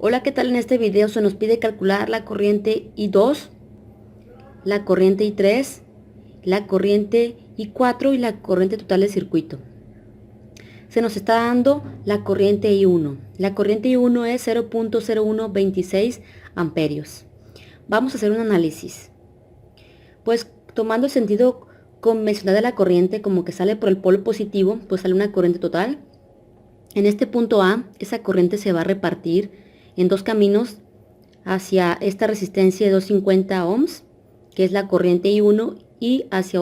Hola, ¿qué tal? En este video se nos pide calcular la corriente I2, la corriente I3, la corriente I4 y la corriente total del circuito. Se nos está dando la corriente I1. La corriente I1 es 0.0126 amperios. Vamos a hacer un análisis. Pues tomando el sentido convencional de la corriente, como que sale por el polo positivo, pues sale una corriente total. En este punto A, esa corriente se va a repartir en dos caminos hacia esta resistencia de 250 ohms, que es la corriente I1, y hacia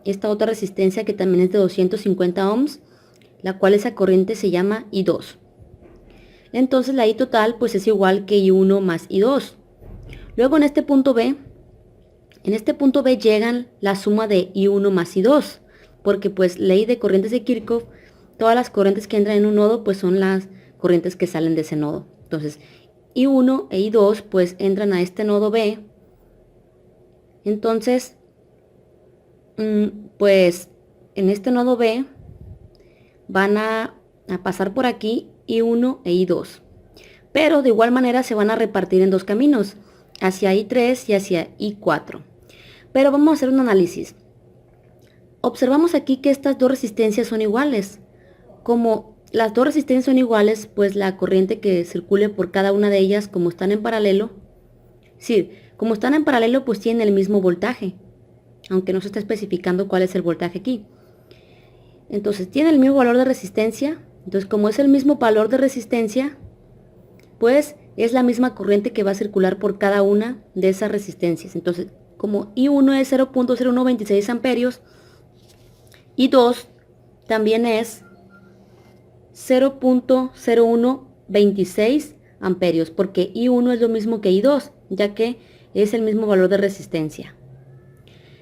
esta otra resistencia que también es de 250 ohms, la cual esa corriente se llama I2. Entonces la I total pues es igual que I1 más I2. Luego en este punto B llegan la suma de I1 más I2, porque pues ley de corrientes de Kirchhoff, todas las corrientes que entran en un nodo pues son las corrientes que salen de ese nodo. Entonces I1 e I2 pues entran a este nodo B. Entonces pues en este nodo B van a pasar por aquí I1 e I2, pero de igual manera se van a repartir en dos caminos, hacia I3 y hacia I4. Pero vamos a hacer un análisis. Observamos aquí que estas dos resistencias son iguales. Como las dos resistencias son iguales, pues la corriente que circule por cada una de ellas, como están en paralelo, sí, como están en paralelo, pues tienen el mismo voltaje, aunque no se está especificando cuál es el voltaje aquí. Entonces tiene el mismo valor de resistencia. Entonces como es el mismo valor de resistencia, pues es la misma corriente que va a circular por cada una de esas resistencias. Entonces como I1 es 0.0126 amperios, I2 también es 0.0126 amperios, porque I1 es lo mismo que I2, ya que es el mismo valor de resistencia.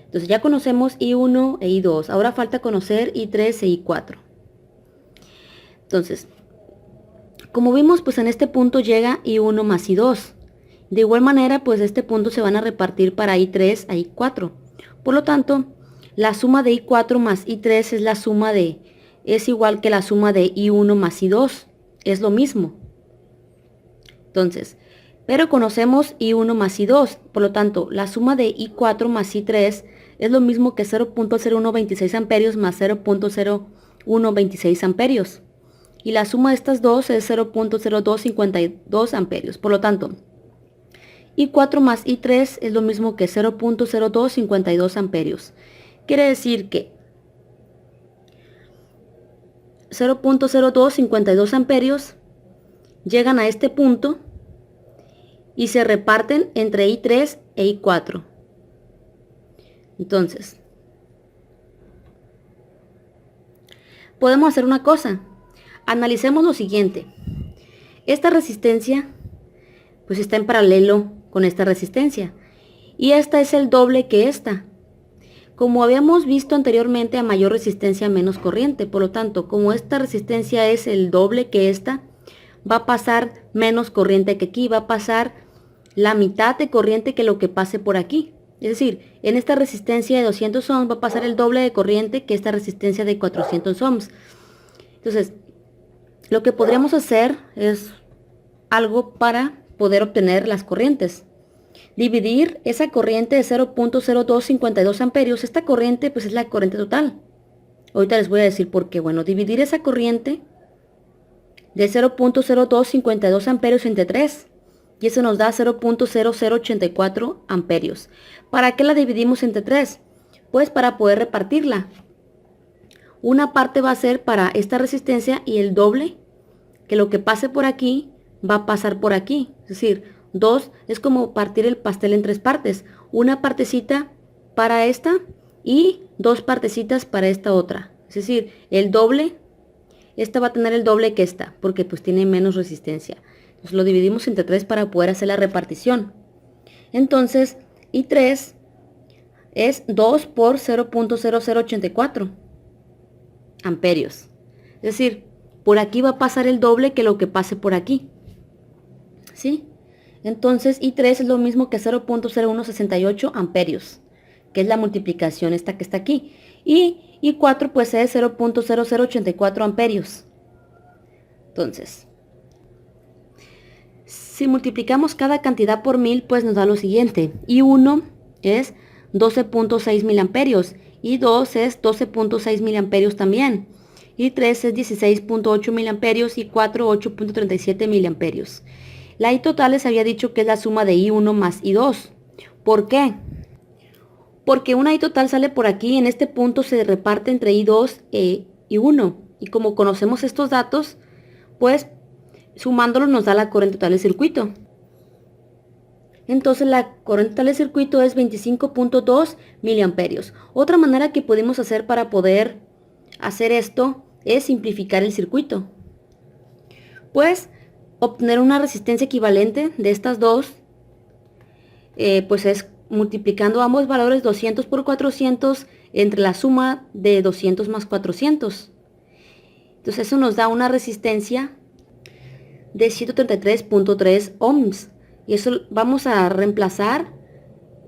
Entonces ya conocemos I1 e I2, ahora falta conocer I3 e I4. Entonces, como vimos, pues en este punto llega I1 más I2. De igual manera, pues este punto se van a repartir para I3 a I4. Por lo tanto, la suma de I4 más I3 es igual que la suma de I1 más I2. Es lo mismo. Entonces, pero conocemos I1 más I2. Por lo tanto, la suma de I4 más I3 es lo mismo que 0.0126 amperios más 0.0126 amperios. Y la suma de estas dos es 0.0252 amperios. Por lo tanto, I4 más I3 es lo mismo que 0.0252 amperios. Quiere decir que 0.0252 amperios llegan a este punto y se reparten entre I3 e I4. Entonces, podemos hacer una cosa. Analicemos lo siguiente. Esta resistencia pues está en paralelo con esta resistencia, y esta es el doble que esta. Como habíamos visto anteriormente, a mayor resistencia menos corriente. Por lo tanto, como esta resistencia es el doble que esta, va a pasar menos corriente que aquí, va a pasar la mitad de corriente que lo que pase por aquí. Es decir, en esta resistencia de 200 ohms va a pasar el doble de corriente que esta resistencia de 400 ohms. Entonces, lo que podríamos hacer es algo para poder obtener las corrientes. Dividir esa corriente de 0.0252 amperios, esta corriente pues es la corriente total. Ahorita les voy a decir por qué. Bueno, dividir esa corriente de 0.0252 amperios entre 3, y eso nos da 0.0084 amperios. ¿Para qué la dividimos entre 3? Pues para poder repartirla. Una parte va a ser para esta resistencia y el doble, que lo que pase por aquí va a pasar por aquí. Es decir, 2 es como partir el pastel en 3 partes. Una partecita para esta y 2 partecitas para esta otra. Es decir, el doble, esta va a tener el doble que esta, porque pues tiene menos resistencia. Entonces lo dividimos entre 3 para poder hacer la repartición. Entonces, I3 es 2 por 0.0084 amperios. Es decir, por aquí va a pasar el doble que lo que pase por aquí. ¿Sí? Entonces I3 es lo mismo que 0.0168 amperios, que es la multiplicación esta que está aquí. Y I4 pues es 0.0084 amperios. Entonces, Si multiplicamos cada cantidad por 1000, pues nos da lo siguiente. I1 es 12.6 miliamperios. I2 es 12.6 miliamperios también. I3 es 16.8 miliamperios. Y 4, 8.37 miliamperios. La I total les había dicho que es la suma de I1 más I2. ¿Por qué? Porque una I total sale por aquí, en este punto se reparte entre I2 e I1. Y como conocemos estos datos, pues sumándolos nos da la corriente total del circuito. Entonces la corriente total del circuito es 25.2 miliamperios. Otra manera que podemos hacer para poder hacer esto es simplificar el circuito. Pues obtener una resistencia equivalente de estas dos, pues es multiplicando ambos valores 200 por 400 entre la suma de 200 más 400. Entonces eso nos da una resistencia de 133.3 ohms. Y eso vamos a reemplazar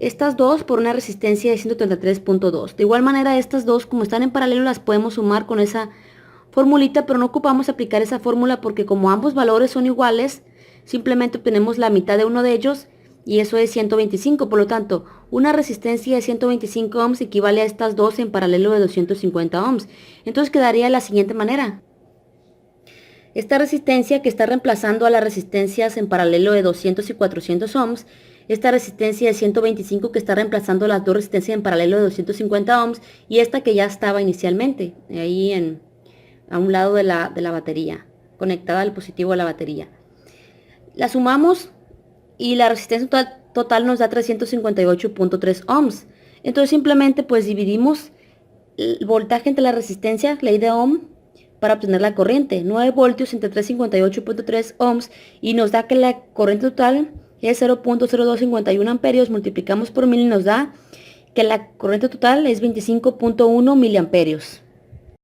estas dos por una resistencia de 133.2. De igual manera, estas dos, como están en paralelo, las podemos sumar con esa formulita, pero no ocupamos aplicar esa fórmula porque como ambos valores son iguales, simplemente obtenemos la mitad de uno de ellos y eso es 125. Por lo tanto, una resistencia de 125 ohms equivale a estas dos en paralelo de 250 ohms. Entonces quedaría de la siguiente manera. Esta resistencia que está reemplazando a las resistencias en paralelo de 200 y 400 ohms, esta resistencia de 125 que está reemplazando las dos resistencias en paralelo de 250 ohms y esta que ya estaba inicialmente ahí a un lado de la batería, conectada al positivo de la batería. La sumamos y la resistencia total nos da 358.3 ohms. Entonces simplemente pues dividimos el voltaje entre la resistencia, ley de Ohm, para obtener la corriente, 9 voltios entre 358.3 ohms, y nos da que la corriente total es 0.0251 amperios, multiplicamos por 1000 y nos da que la corriente total es 25.1 miliamperios.